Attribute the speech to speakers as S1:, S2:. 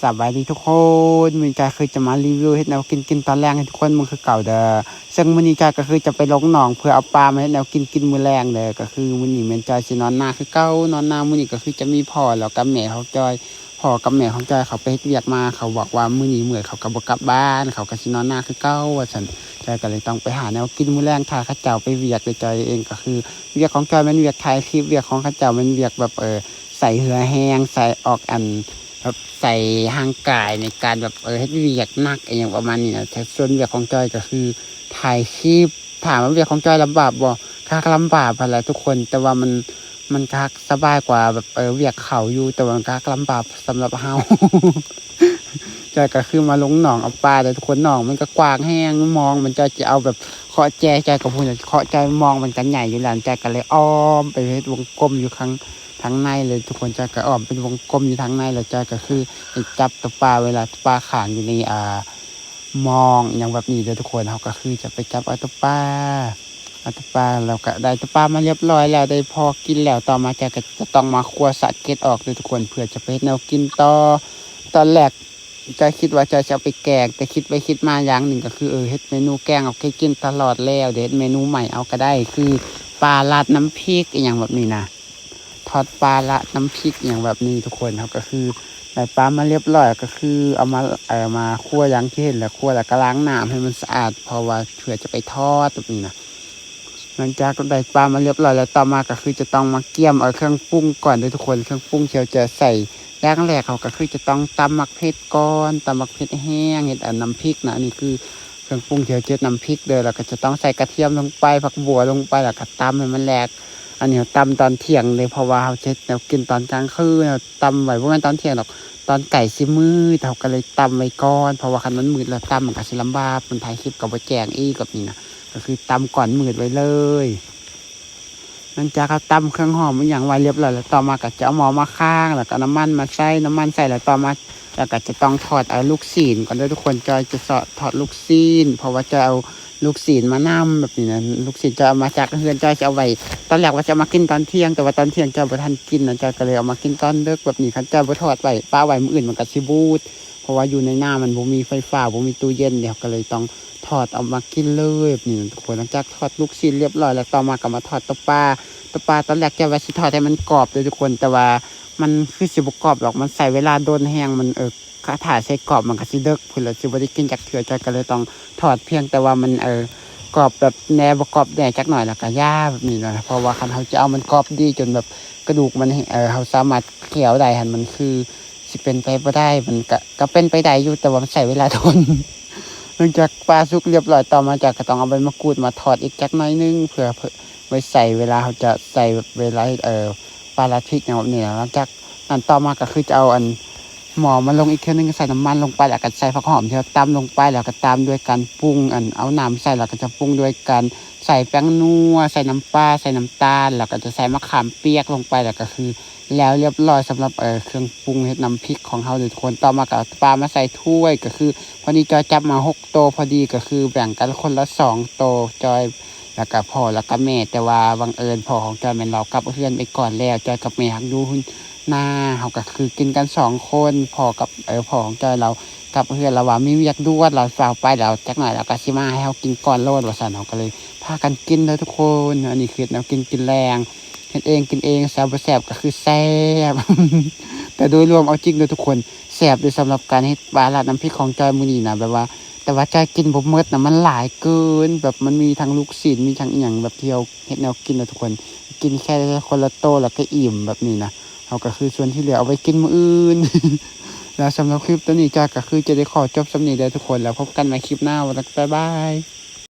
S1: สบายดีทุกคนมื้อนี้จ้าคือจะมารีวิวเฮ็ดแนวกินตอนแรงให้ทุกคนมึงคือเก่าเด้อซึ่งมื้อนี้จ้าก็คือจะไปลงหนองเพื่อเอาปลามาเฮ็ดแนวกินมื้อแรงเด้อก็คือมื้อนี้แม่นจ้อยสินอนนาคือเก่านอนนามื้อนี้ก็คือจะมีพ่อแล้วกับแม่ของจอยพ่อกับแม่ของจอยเขาไปเฮ็ดเวียกมาเขาบอกว่ามื้อนี้มื้อเขาก็บ่กลับบ้านเขาก็สินอนนาคือเก่าว่าซั่นจอยก็เลยต้องไปหาแนวกินมื้อแรงถ้าเขาเจ้าไปเวียกเลยจอยเองก็คือเวียกของจอยมันเวียกถ่ายคลิปเวียกของเขาเจ้ามันเวียกแบบใส่เหือแห้งใส่ออกแบบใส่ห่างกายในการแบบเฮ็ดเวียกหนักอย่างประมาณนี้นะแต่ส่วนเวียกของจอยก็คือถ่ายคลิปถามว่าเวียกของจอยลำบากบ่คักลำบากอะไรทุกคนแต่ว่ามันคักสบายกว่าแบบเวียกเขาอยู่แต่ว่ามันคักลำบากสำหรับเฮา จอยก็คือมาลงหนองเอาปลาแต่ทุกคนหนองมันก็กว้างแห้งมองมันจะเอาแบบเคาะแจใจกับพูดเคาะใจมองมันกันใหญ่อยู่แล้วใจก็เลยอ้อมไปเฮ็ดวงกลมอยู่ทางในเลยทุกคนจะกระอ้อมเป็นวงกลมอยู่ทางในแล้วจะก็คือจับตัวปลาเวลาปลาขางอยู่ในมองอย่างแบบนี้เลยทุกคนเขาก็คือจะไปจับเอาตัวปลาเราก็ได้ตัวปลามาเรียบร้อยแล้วได้พอกินแล้วต่อมาจะต้องมาคั่วสะเก็ดออกเลยทุกคนเพื่อจะไปแนวกินต่อตอนแรกจะคิดว่าจะเอาไปแกงแต่คิดไปคิดมาอย่างหนึ่งก็คือเฮ็ดเมนูแกงเอาไปกินตลอดแล้วเด็ดเมนูใหม่เอาก็ได้คือปลาราดน้ำพริกอย่างแบบนี้นะทอดปลาละน้ำพริกอย่างแบบนี้ทุกคนครับก็คือได้ปลามาเรียบร้อยก็คือเอามาคั่วอย่างที่เห็นแล้วคั่วแล้วก็ล้างน้ำให้มันสะอาดเพราะว่าเผื่อจะไปทอดแบบนี้นะหลังจากได้ปลามาเรียบร้อยแล้วต่อมาก็คือจะต้องมาเกี่ยมเอาเครื่องปรุงก่อนเลยทุกคนเครื่องปรุงเชียวจะใส่อย่างแรกเขาก็คือจะต้องตำมักเผ็ดก่อนตำมักเผ็ดแห้งเห็ดน้ำพริกนะนี่คือเครื่องปรุงเชียวเจ็ดน้ำพริกเด้อแล้วก็จะต้องใส่กระเทียมลงไปผักบัวลงไปแล้วก็ตำให้มันแหลกอันนี้ตำตอนเที่ยงเลยเพราะว่าเขาเช็ดแล้วกินตอนกลางคืนตำไว้เพราะว่าตอนเที่ยงหรอกตอนไก่ซิมืดเขาก็เลยตำไว้ก่อนเพราะว่าคันมันมืดแล้วตำมันก็สิลำบากมันถ่ายคลิปกับแจงอีกับนี่นะก็คือตำก่อนมืดไว้เลยหลังจากเขาตำเครื่องหอมอย่างไวเรียบร้อยแล้วต่อมาก็จะเอาหม้อมาข้างแล้วก็น้ำมันมาใส่แล้วต่อมาแล้วก็จะต้องทอดลูกศีลก่อนด้วยทุกคนจอยจะทอดลูกศีลเพราะว่าจะเอาลูกศีลมานำแบบนี้นะลูกศีลจะเอามาจากเฮือนจอยจะเอาไว้ตอนแรกว่าจะมากินตอนเที่ยงแต่ว่าตอนเที่ยงจอยบ่ทันกินนะจอยก็เลยเอามากินตอนเลิกแบบนี้คันจอยบ่ทอดไว้ป้าไว้มื้ออื่นมันก็สิบูดเพราะว่าอยู่ในหน้ามันบ่มีไฟฟ้าบ่มีตู้เย็นเดี๋ยวก็เลยต้องทอดเอามากินเลยแบบนี้ทุกคนหลังจากทอดลูกศีลเรียบร้อยแล้วต่อมาก็มาทอดตัวปลาตอนแรกจะว่าสิทอดให้มันกรอบเลยทุกคนแต่ว่ามันคือสิบ่กรอบหรอกมันใส่เวลาโดนแห้งมันถ่าใส่กรอบมันก็สิเดึกพุ่นละสิบ่ได้กินจากเถื่อจอยก็เลยต้องทอดเพียงแต่ว่ามันกรอบแบบแนวบ่กรอบแน่จักหน่อยแล้วก็ย่าแบบนี้นะเพราะว่าคันเฮาจะเอามันกรอบดีจนแบบกระดูกมันเฮาสามารถเคี้ยวได้หั่นมันคือสิเป็นไปบ่ได้มันก็เป็นไปได้อยู่แต่ว่ามันใช้เวลาทน หลังจากปลาสุกเรียบร้อยต่อมาจากก็ต้องเอาใบมะกรูดมาทอดอีกจักหน่อยนึงเพื่อไว้ใส่เวลาเขาจะใส่เวลาปลาลาพริกอย่างแบบนี้หลังจากนั้นต่อมาก็คือจะเอาหม้อมาลงอีกเท่านึงใส่น้ำมันลงไปแล้วก็ใส่ผักหอมที่เราตำลงไปแล้วก็ตามด้วยการปรุงเอาน้ำใส่แล้วก็จะปรุงด้วยการใส่แป้งนัวใส่น้ำปลาใส่น้ำตาลแล้วก็จะใส่มะขามเปียกลงไปแล้วก็คือแล้วเรียบร้อยสำหรับเครื่องปรุงเฮ็ดน้ำพริกของเราทุกคนต่อมาก็ปลามาใส่ถ้วยก็คือพอดีจอยจับมา6 โตพอดีก็คือแบ่งกันคนละ2 โตจอยแล้วก็พ่อแล้วก็แม่แต่ว่าบังเอิญพ่อของจอยแม่นเรากลับเพื่อนไปก่อนแล้วจอยกับแม่ฮักดูหน้าเขาก็คือกินกัน2 คนพ่อกับพ่อของจอยเรากับเพื่อนเราว่ามีเวียกด่วนเราฝากไปแล้วจักหน่อยเราก็สิมาให้เขากินก่อนโลดว่าซั่นเขาก็เลยพากันกินเลยทุกคนอันนี้คือแนวกินแรงเฮ็ดเองกินเองแซ่บบ่แซ่บก็คือแซ่บ แต่โดยรวมเอาจริงเลยทุกคนแซ่บเลยสำหรับการเฮ็ดปลาราดน้ำพริกของจอยมื้อนี้นะแบบว่าแต่ว่าจอยกินบ่หมดนะมันหลายเกินแบบมันมีทั้งลูกศิษย์มีทั้งอีหยังแบบเที่ยวเฮ็ดแนวกินนะทุกคนกินแค่คนละโตแล้วก็อิ่มแบบนี้นะเขาก็คือส่วนที่เหลือเอาไว้กินมื้ออื่น แล้วสำหรับคลิปตัวนี้จอยก็คือจะได้ขอจบสำนี้เด้อทุกคนแล้วพบกันใหม่คลิปหน้าวันนี้บ๊ายบาย